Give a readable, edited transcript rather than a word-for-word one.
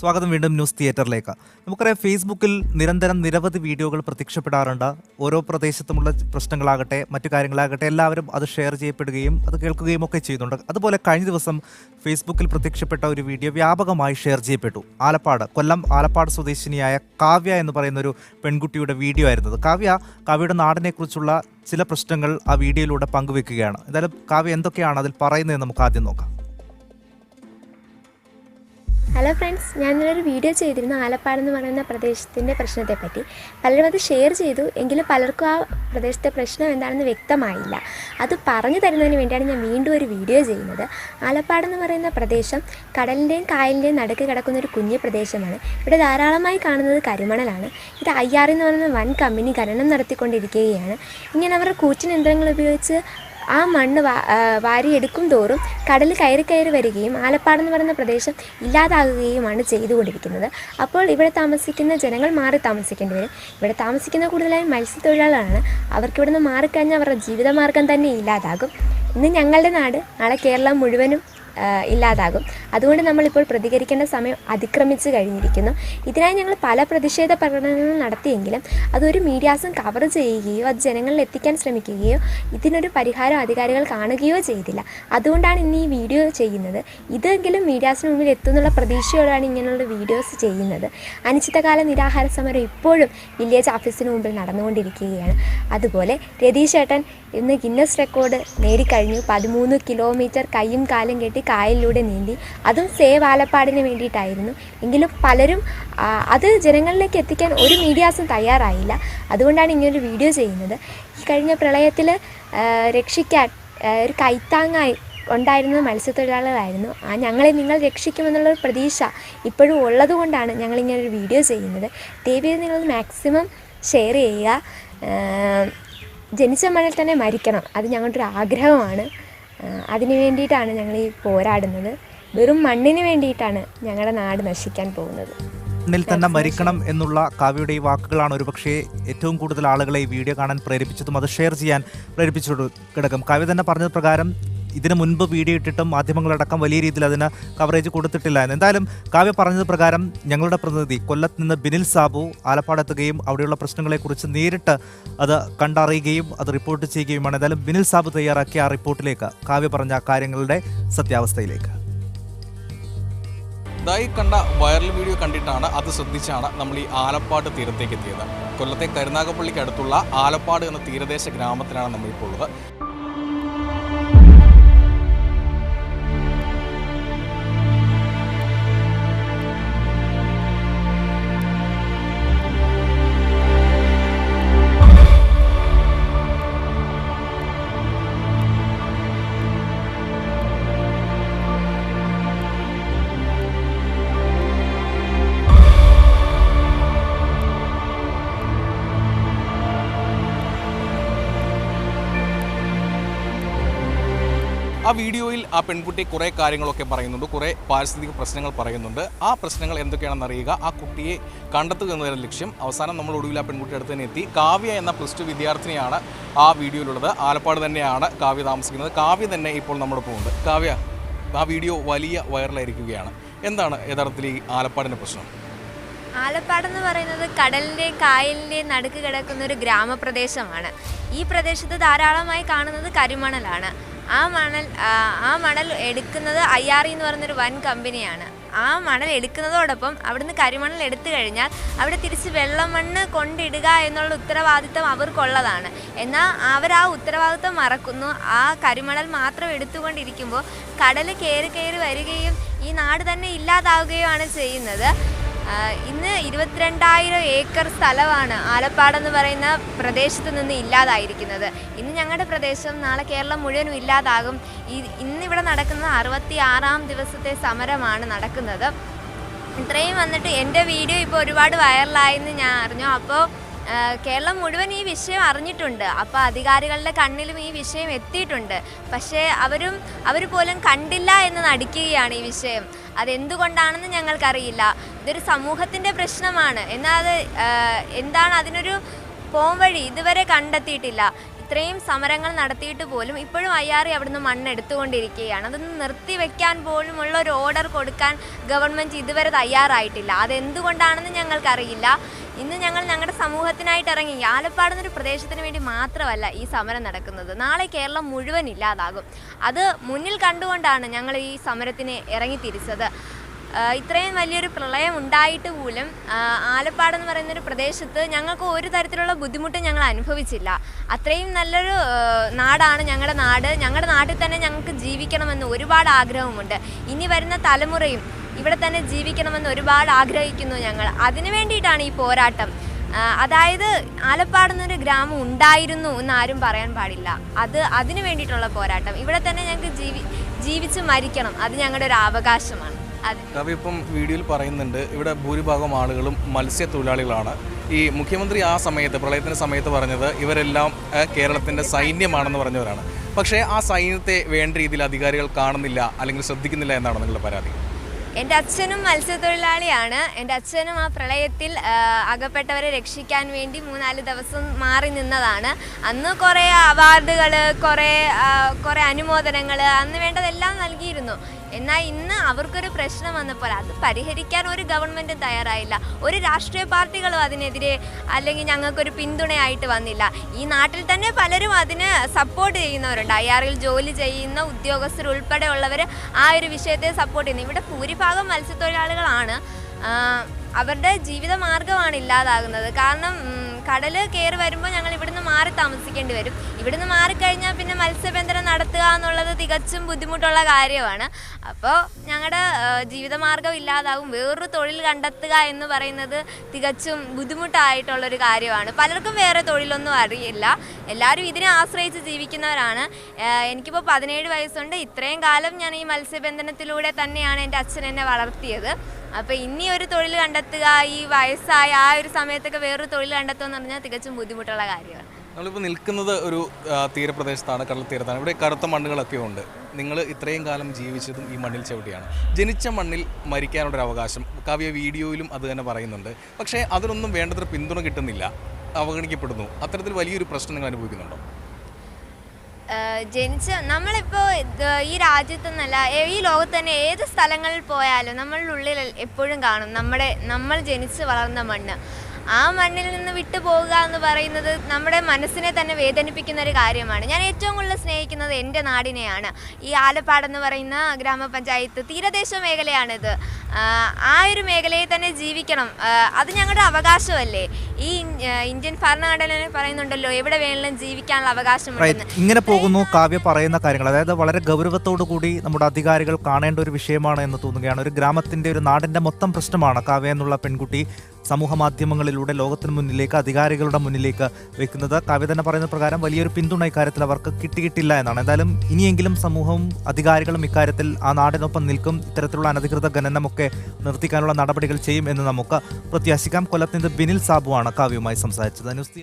സ്വാഗതം വീണ്ടും ന്യൂസ് തിയേറ്ററിലേക്ക്. നമുക്കറിയാം, ഫേസ്ബുക്കിൽ നിരന്തരം നിരവധി വീഡിയോകൾ പ്രത്യക്ഷപ്പെടാറുണ്ട്. ഓരോ പ്രദേശത്തുമുള്ള പ്രശ്നങ്ങളാകട്ടെ മറ്റു കാര്യങ്ങളാകട്ടെ എല്ലാവരും അത് ഷെയർ ചെയ്യപ്പെടുകയും അത് കേൾക്കുകയും ഒക്കെ ചെയ്യുന്നുണ്ട്. അതുപോലെ കഴിഞ്ഞ ദിവസം ഫേസ്ബുക്കിൽ പ്രത്യക്ഷപ്പെട്ട ഒരു വീഡിയോ വ്യാപകമായി ഷെയർ ചെയ്യപ്പെട്ടു. കൊല്ലം ആലപ്പാട് സ്വദേശിനിയായ കാവ്യ എന്ന് പറയുന്ന ഒരു പെൺകുട്ടിയുടെ വീഡിയോ ആയിരുന്നത്. കാവ്യയുടെ നാടിനെക്കുറിച്ചുള്ള ചില പ്രശ്നങ്ങൾ ആ വീഡിയോയിലൂടെ പങ്കുവെക്കുകയാണ്. എന്തായാലും കാവ്യ എന്തൊക്കെയാണ് അതിൽ പറയുന്നത് നമുക്ക് ആദ്യം നോക്കാം. ഹലോ ഫ്രണ്ട്സ്, ഞാനൊരു വീഡിയോ ചെയ്തിരുന്നു ആലപ്പാടെന്ന് പറയുന്ന പ്രദേശത്തിൻ്റെ പ്രശ്നത്തെപ്പറ്റി. പലരും അത് ഷെയർ ചെയ്തു, എങ്കിലും പലർക്കും ആ പ്രദേശത്തെ പ്രശ്നം എന്താണെന്ന് വ്യക്തമായില്ല. അത് പറഞ്ഞു തരുന്നതിന് വേണ്ടിയാണ് ഞാൻ വീണ്ടും ഒരു വീഡിയോ ചെയ്യുന്നത്. ആലപ്പാടെന്ന് പറയുന്ന പ്രദേശം കടലിൻ്റെയും കായലിൻ്റെയും നടുക്ക് കിടക്കുന്ന ഒരു കുഞ്ഞു പ്രദേശമാണ്. ഇവിടെ ധാരാളമായി കാണുന്നത് കരിമണലാണ്. ഇത് IR എന്ന് പറയുന്ന വൻ കമ്പനി ഖനനം നടത്തിക്കൊണ്ടിരിക്കുകയാണ്. ഇങ്ങനെ അവർ കൂറ്റൻ യന്ത്രങ്ങൾ ഉപയോഗിച്ച് ആ മണ്ണ് വാരിയെടുക്കും തോറും കടൽ കയറി വരികയും ആലപ്പാടെന്ന് പറയുന്ന പ്രദേശം ഇല്ലാതാകുകയുമാണ് ചെയ്തുകൊണ്ടിരിക്കുന്നത്. അപ്പോൾ ഇവിടെ താമസിക്കുന്ന ജനങ്ങൾ മാറി താമസിക്കേണ്ടി വരും. ഇവിടെ താമസിക്കുന്ന കൂടുതലായും മത്സ്യത്തൊഴിലാളികളാണ്. അവർക്കിവിടെ മാറിക്കഴിഞ്ഞാൽ അവരുടെ ജീവിതമാർഗം തന്നെ ഇല്ലാതാകും. ഇന്ന് ഞങ്ങളുടെ നാട്, നാളെ കേരളം മുഴുവനും ഇല്ലാതാകും. അതുകൊണ്ട് നമ്മളിപ്പോൾ പ്രതികരിക്കേണ്ട സമയം അതിക്രമിച്ച് കഴിഞ്ഞിരിക്കുന്നു. ഇതിനായി ഞങ്ങൾ പല പ്രതിഷേധ പ്രകടനങ്ങൾ നടത്തിയെങ്കിലും അതൊരു മീഡിയാസും കവർ ചെയ്യുകയോ അത് ജനങ്ങളിൽ എത്തിക്കാൻ ശ്രമിക്കുകയോ ഇതിനൊരു പരിഹാരം അധികാരികൾ കാണുകയോ ചെയ്തില്ല. അതുകൊണ്ടാണ് ഇന്ന് ഈ വീഡിയോ ചെയ്യുന്നത്. ഇതെങ്കിലും മീഡിയാസിന് മുന്നിൽ എത്തുന്നുള്ള പ്രതീക്ഷയോടാണ് ഇങ്ങനെയുള്ള വീഡിയോസ് ചെയ്യുന്നത്. അനിശ്ചിതകാല നിരാഹാര സമരം ഇപ്പോഴും വില്ലേജ് ഓഫീസിന് മുമ്പിൽ നടന്നുകൊണ്ടിരിക്കുകയാണ്. അതുപോലെ രതീഷ് ചേട്ടൻ ഇന്ന് ഗിന്നസ് റെക്കോർഡ് നേടിക്കഴിഞ്ഞു. 13 കിലോമീറ്റർ കൈയും കാലും കെട്ടി കായലിലൂടെ നീന്തി. അതും സേവ് ആലപ്പാടിന് വേണ്ടിയിട്ടായിരുന്നു. എങ്കിലും പലരും അത് ജനങ്ങളിലേക്ക് എത്തിക്കാൻ ഒരു മീഡിയാസും തയ്യാറായില്ല. അതുകൊണ്ടാണ് ഇങ്ങനൊരു വീഡിയോ ചെയ്യുന്നത്. ഈ കഴിഞ്ഞ പ്രളയത്തിൽ രക്ഷിക്കാൻ ഒരു കൈത്താങ്ങായി ഉണ്ടായിരുന്നത് മത്സ്യത്തൊഴിലാളികളായിരുന്നു. ഞങ്ങളെ നിങ്ങൾ രക്ഷിക്കുമെന്നുള്ളൊരു പ്രതീക്ഷ ഇപ്പോഴും ഉള്ളതുകൊണ്ടാണ് ഞങ്ങളിങ്ങനൊരു വീഡിയോ ചെയ്യുന്നത്. ദയവായി നിങ്ങൾ മാക്സിമം ഷെയർ ചെയ്യുക. ജനിച്ച മണ്ണിൽ തന്നെ മരിക്കണം, അത് ഞങ്ങളുടെ ഒരു ആഗ്രഹമാണ്. അതിനു വേണ്ടിയിട്ടാണ് ഞങ്ങൾ ഈ പോരാടുന്നത്. വെറും മണ്ണിന് വേണ്ടിയിട്ടാണ് ഞങ്ങളുടെ നാട് നശിക്കാൻ പോകുന്നത്. മണ്ണിൽ തന്നെ മരിക്കണം എന്നുള്ള കാവ്യയുടെ ഈ വാക്കുകളാണ് ഒരുപക്ഷെ ഏറ്റവും കൂടുതൽ ആളുകളെ ഈ വീഡിയോ കാണാൻ പ്രേരിപ്പിച്ചതും അത് ഷെയർ ചെയ്യാൻ പ്രേരിപ്പിച്ചു കിടക്കും. കാവ്യ തന്നെ പറഞ്ഞത് പ്രകാരം ഇതിനു മുൻപ് വീഡിയോ ഇട്ടിട്ടും മാധ്യമങ്ങളടക്കം വലിയ രീതിയിൽ അതിന് കവറേജ് കൊടുത്തിട്ടില്ല എന്ന്. എന്തായാലും കാവ്യ പറഞ്ഞത് പ്രകാരം ഞങ്ങളുടെ പ്രതിനിധി കൊല്ലത്ത് നിന്ന് ബിനിൽ സാബു ആലപ്പാടെത്തുകയും അവിടെയുള്ള പ്രശ്നങ്ങളെക്കുറിച്ച് നേരിട്ട് അത് കണ്ടറിയുകയും അത് റിപ്പോർട്ട് ചെയ്യുകയുമാണ്. എന്തായാലും ബിനിൽ സാബു തയ്യാറാക്കിയ ആ റിപ്പോർട്ടിലേക്ക് കാവ്യ പറഞ്ഞ കാര്യങ്ങളുടെ സത്യാവസ്ഥയിലേക്ക്. ഇതായി കണ്ട വൈറൽ വീഡിയോ കണ്ടിട്ടാണ്, അത് ശ്രദ്ധിച്ചാണ് നമ്മൾ ഈ ആലപ്പാട് തീരത്തേക്ക് എത്തിയത്. കൊല്ലത്തെ കരുനാഗപ്പള്ളിക്ക് അടുത്തുള്ള ആലപ്പാട് എന്ന തീരദേശ ഗ്രാമത്തിലാണ് നമ്മളിപ്പോൾ ഉള്ളത്. ആ വീഡിയോയിൽ ആ പെൺകുട്ടി കുറേ കാര്യങ്ങളൊക്കെ പറയുന്നുണ്ട്, കുറേ പാരിസ്ഥിതിക പ്രശ്നങ്ങൾ പറയുന്നുണ്ട്. ആ പ്രശ്നങ്ങൾ എന്തൊക്കെയാണെന്ന് അറിയുക, ആ കുട്ടിയെ കണ്ടെത്തുക എന്നതാണ് ലക്ഷ്യം. അവസാനം നമ്മൾ ഒടുവിൽ ആ പെൺകുട്ടി അടുത്ത് തന്നെ എത്തി. കാവ്യ എന്ന +2 വിദ്യാർത്ഥിനിയാണ് ആ വീഡിയോയിലുള്ളത്. ആലപ്പാട് തന്നെയാണ് കാവ്യ താമസിക്കുന്നത്. കാവ്യ തന്നെ ഇപ്പോൾ നമ്മുടെ പോകുന്നത്. കാവ്യ, ആ വീഡിയോ വലിയ വൈറലായിരിക്കുകയാണ്. എന്താണ് യഥാർത്ഥത്തിൽ ഈ ആലപ്പാടിൻ്റെ പ്രശ്നം? ആലപ്പാടെന്ന് പറയുന്നത് കടലിൻ്റെയും കായലിൻ്റെയും നടുക്ക് കിടക്കുന്ന ഒരു ഗ്രാമപ്രദേശമാണ്. ഈ പ്രദേശത്ത് ധാരാളമായി കാണുന്നത് കരിമണലാണ്. ആ മണൽ എടുക്കുന്നത് IR എന്ന് പറയുന്നൊരു വൻ കമ്പനിയാണ്. ആ മണൽ എടുക്കുന്നതോടൊപ്പം അവിടുന്ന് കരിമണൽ എടുത്തു കഴിഞ്ഞാൽ അവിടെ തിരിച്ച് വെള്ളമണ്ണ് കൊണ്ടിടുക എന്നുള്ള ഉത്തരവാദിത്തം അവർക്കുള്ളതാണ്. എന്നാൽ അവർ ആ ഉത്തരവാദിത്തം മറക്കുന്നു. ആ കരിമണൽ മാത്രം എടുത്തുകൊണ്ടിരിക്കുമ്പോൾ കടൽ കയറി വരികയും ഈ നാട് തന്നെ ഇല്ലാതാവുകയുമാണ് ചെയ്യുന്നത്. ഇന്ന് 22,000 ഏക്കർ സ്ഥലമാണ് ആലപ്പാടെന്ന് പറയുന്ന പ്രദേശത്ത് നിന്ന് ഇല്ലാതായിരിക്കുന്നത്. ഇന്ന് ഞങ്ങളുടെ പ്രദേശം, നാളെ കേരളം മുഴുവനും ഇല്ലാതാകും. ഇന്നിവിടെ നടക്കുന്നത് 66ാം ദിവസത്തെ സമരമാണ് നടക്കുന്നത്. ഇത്രയും വന്നിട്ട് എൻ്റെ വീഡിയോ ഇപ്പോൾ ഒരുപാട് വൈറലായെന്ന് ഞാൻ അറിഞ്ഞു. അപ്പോൾ കേരളം മുഴുവൻ ഈ വിഷയം അറിഞ്ഞിട്ടുണ്ട്. അപ്പോൾ അധികാരികളുടെ കണ്ണിലും ഈ വിഷയം എത്തിയിട്ടുണ്ട്. പക്ഷേ അവർ പോലും കണ്ടില്ല എന്ന് നടിക്കുകയാണ് ഈ വിഷയം. അതെന്തുകൊണ്ടാണെന്ന് ഞങ്ങൾക്കറിയില്ല. ഇതൊരു സമൂഹത്തിൻ്റെ പ്രശ്നമാണ്. എന്നാൽ അത് എന്താണ്, അതിനൊരു പോംവഴി ഇതുവരെ കണ്ടെത്തിയിട്ടില്ല. ഇത്രയും സമരങ്ങൾ നടത്തിയിട്ട് പോലും ഇപ്പോഴും അയ്യാറി അവിടുന്ന് മണ്ണെടുത്തുകൊണ്ടിരിക്കുകയാണ്. അതൊന്ന് നിർത്തിവെക്കാൻ പോലുമുള്ള ഒരു ഓർഡർ കൊടുക്കാൻ ഗവൺമെൻറ് ഇതുവരെ തയ്യാറായിട്ടില്ല. അതെന്തുകൊണ്ടാണെന്ന് ഞങ്ങൾക്കറിയില്ല. ഇന്ന് ഞങ്ങൾ ഞങ്ങളുടെ സമൂഹത്തിനായിട്ട് ഇറങ്ങി. ആലപ്പാടുന്നൊരു പ്രദേശത്തിന് വേണ്ടി മാത്രമല്ല ഈ സമരം നടക്കുന്നത്. നാളെ കേരളം മുഴുവൻ ഇല്ലാതാകും. അത് മുന്നിൽ കണ്ടുകൊണ്ടാണ് ഞങ്ങൾ ഈ സമരത്തിന് ഇറങ്ങിത്തിരിച്ചത്. ഇത്രയും വലിയൊരു പ്രളയം ഉണ്ടായിട്ട് പോലും ആലപ്പാടെന്ന് പറയുന്നൊരു പ്രദേശത്ത് ഞങ്ങൾക്ക് ഒരു തരത്തിലുള്ള ബുദ്ധിമുട്ടും ഞങ്ങൾ അനുഭവിച്ചില്ല. അത്രയും നല്ലൊരു നാടാണ് ഞങ്ങളുടെ നാട്. ഞങ്ങളുടെ നാട്ടിൽ തന്നെ ഞങ്ങൾക്ക് ജീവിക്കണമെന്ന് ഒരുപാട് ആഗ്രഹമുണ്ട്. ഇനി വരുന്ന തലമുറയും ഇവിടെ തന്നെ ജീവിക്കണമെന്ന് ഒരുപാട് ആഗ്രഹിക്കുന്നു ഞങ്ങൾ. അതിനു വേണ്ടിയിട്ടാണ് ഈ പോരാട്ടം. അതായത് ആലപ്പാടെന്നൊരു ഗ്രാമം ഉണ്ടായിരുന്നു എന്ന് ആരും പറയാൻ പാടില്ല. അതിനു വേണ്ടിയിട്ടുള്ള പോരാട്ടം. ഇവിടെ തന്നെ ഞങ്ങൾക്ക് ജീവിച്ച് മരിക്കണം. അത് ഞങ്ങളുടെ ഒരു അവകാശമാണ്. കവി ഇപ്പം വീഡിയോയിൽ പറയുന്നുണ്ട് ഇവിടെ ഭൂരിഭാഗം ആളുകളും മത്സ്യത്തൊഴിലാളികളാണ്. ഈ മുഖ്യമന്ത്രി ആ സമയത്ത് പ്രളയത്തിൻ്റെ സമയത്ത് പറഞ്ഞത് ഇവരെല്ലാം കേരളത്തിൻ്റെ സൈന്യമാണെന്ന് പറഞ്ഞവരാണ്. പക്ഷേ ആ സൈന്യത്തെ വേണ്ട രീതിയിൽ അധികാരികൾ കാണുന്നില്ല അല്ലെങ്കിൽ ശ്രദ്ധിക്കുന്നില്ല എന്നാണ് നിങ്ങളുടെ പരാതി. എൻ്റെ അച്ഛനും മത്സ്യത്തൊഴിലാളിയാണ്. എൻ്റെ അച്ഛനും ആ പ്രളയത്തിൽ അകപ്പെട്ടവരെ രക്ഷിക്കാൻ വേണ്ടി 3-4 ദിവസം മാറി നിന്നതാണ്. അന്ന് കുറേ അവാർഡുകൾ, കുറേ അനുമോദനങ്ങൾ അന്ന് വേണ്ടതെല്ലാം നൽകിയിരുന്നു. എന്നാൽ ഇന്ന് അവർക്കൊരു പ്രശ്നം വന്നപ്പോൾ അത് പരിഹരിക്കാൻ ഒരു ഗവൺമെൻറ്റും തയ്യാറായില്ല. ഒരു രാഷ്ട്രീയ പാർട്ടികളും അതിനെതിരെ അല്ലെങ്കിൽ ഞങ്ങൾക്കൊരു പിന്തുണയായിട്ട് വന്നില്ല. ഈ നാട്ടിൽ തന്നെ പലരും അതിന് സപ്പോർട്ട് ചെയ്യുന്നവരുണ്ട്. അയ്യാറിൽ ജോലി ചെയ്യുന്ന ഉദ്യോഗസ്ഥരുൾപ്പെടെയുള്ളവർ ആ ഒരു വിഷയത്തെ സപ്പോർട്ട് ചെയ്യുന്നു. ഇവിടെ ഭൂരിഭാഗം മത്സ്യത്തൊഴിലാളികളാണ്. അവരുടെ ജീവിതമാർഗ്ഗമാണ് ഇല്ലാതാകുന്നത്. കാരണം കടൽ കയറി വരുമ്പോൾ ഞങ്ങൾ ഇവിടുന്ന് മാറി താമസിക്കേണ്ടി വരും. ഇവിടുന്ന് മാറിക്കഴിഞ്ഞാൽ പിന്നെ മത്സ്യബന്ധനം നടത്തുക എന്നുള്ളത് തികച്ചും ബുദ്ധിമുട്ടുള്ള കാര്യമാണ്. അപ്പോൾ ഞങ്ങളുടെ ജീവിതമാർഗ്ഗം ഇല്ലാതാകും. വേറൊരു തൊഴിൽ കണ്ടെത്തുക എന്ന് പറയുന്നത് തികച്ചും ബുദ്ധിമുട്ടായിട്ടുള്ളൊരു കാര്യമാണ്. പലർക്കും വേറെ തൊഴിലൊന്നും അറിയില്ല. എല്ലാവരും ഇതിനെ ആശ്രയിച്ച് ജീവിക്കുന്നവരാണ്. എനിക്കിപ്പോൾ 17 വയസ്സുണ്ട്. ഇത്രയും കാലം ഞാൻ ഈ മത്സ്യബന്ധനത്തിലൂടെ തന്നെയാണ് എൻ്റെ അച്ഛൻ എന്നെ വളർത്തിയത്. അപ്പോൾ ഇനി ഒരു തൊഴിൽ കണ്ടെത്തുക, ഈ വയസ്സായ ആ ഒരു സമയത്തൊക്കെ വേറൊരു തൊഴിൽ കണ്ടെത്തുക എന്ന് പറഞ്ഞാൽ തികച്ചും ബുദ്ധിമുട്ടുള്ള കാര്യമാണ്. നമ്മളിപ്പോൾ നിൽക്കുന്നത് ഒരു തീരപ്രദേശത്താണ്, കടൽ തീരത്താണ്. ഇവിടെ കറുത്ത മണ്ണുകളൊക്കെ ഉണ്ട്. നിങ്ങൾ ഇത്രയും കാലം ജീവിച്ചതും ഈ മണ്ണിൽ ചവിട്ടിയാണ്. ജനിച്ച മണ്ണിൽ മരിക്കാനുള്ളൊരു അവകാശം കാവ്യ വീഡിയോയിലും അത് തന്നെ പറയുന്നുണ്ട്. പക്ഷേ അതിനൊന്നും വേണ്ടത്ര പിന്തുണ കിട്ടുന്നില്ല, അവഗണിക്കപ്പെടുന്നു. അത്തരത്തിൽ വലിയൊരു പ്രശ്നം നിങ്ങൾ അനുഭവിക്കുന്നുണ്ടോ? നമ്മളിപ്പോൾ ഈ രാജ്യത്തു നിന്നല്ല, ഈ ലോകത്ത് തന്നെ ഏത് സ്ഥലങ്ങളിൽ പോയാലും നമ്മളുടെ ഉള്ളിൽ എപ്പോഴും കാണും നമ്മൾ ജനിച്ച് വളർന്ന മണ്ണ്. ആ മണ്ണിൽ നിന്ന് വിട്ടു പോകുക എന്ന് പറയുന്നത് നമ്മുടെ മനസ്സിനെ തന്നെ വേദനിപ്പിക്കുന്ന ഒരു കാര്യമാണ്. ഞാൻ ഏറ്റവും കൂടുതൽ സ്നേഹിക്കുന്നത് എൻ്റെ നാടിനെയാണ്. ഈ ആലപ്പാടെന്ന് പറയുന്ന ഗ്രാമപഞ്ചായത്ത് തീരദേശ മേഖലയാണിത്. ആ ഒരു മേഖലയിൽ തന്നെ ജീവിക്കണം. അത് ഞങ്ങളുടെ അവകാശമല്ലേ. ഈ ഇന്ത്യൻ ഭരണഘടന പറയുന്നുണ്ടല്ലോ എവിടെ വേണമെങ്കിലും ജീവിക്കാനുള്ള അവകാശമുണ്ടെന്ന്. ഇങ്ങനെ പോകുന്നു കാവ്യ പറയുന്ന കാര്യങ്ങൾ. അതായത് വളരെ ഗൗരവത്തോടു കൂടി നമ്മുടെ അധികാരികൾ കാണേണ്ട ഒരു വിഷയമാണ് എന്ന് തോന്നുകയാണ്. ഒരു ഗ്രാമത്തിൻ്റെ, ഒരു നാടിൻ്റെ മൊത്തം പ്രശ്നമാണ് കാവ്യ എന്നുള്ള പെൺകുട്ടി സമൂഹ മാധ്യമങ്ങളിലൂടെ ലോകത്തിന് മുന്നിലേക്ക്, അധികാരികളുടെ മുന്നിലേക്ക് വെക്കുന്നത്. കാവ്യ തന്നെ പറയുന്ന പ്രകാരം വലിയൊരു പിന്തുണ ഇക്കാര്യത്തിൽ അവർക്ക് കിട്ടിയിട്ടില്ല എന്നാണ്. എന്തായാലും ഇനിയെങ്കിലും സമൂഹവും അധികാരികളും ഇക്കാര്യത്തിൽ ആ നാടിനൊപ്പം നിൽക്കും. ഇത്തരത്തിലുള്ള അനധികൃത ഖനനമൊക്കെ നിർത്തിക്കാനുള്ള നടപടികൾ ചെയ്യും എന്ന് നമുക്ക് പ്രത്യാശിക്കാം. കൊല്ലത്ത് നിന്ന് ബിനിൽ സാബുവാണ് കാവ്യയുമായി സംസാരിച്ചത്. ന്യൂസ്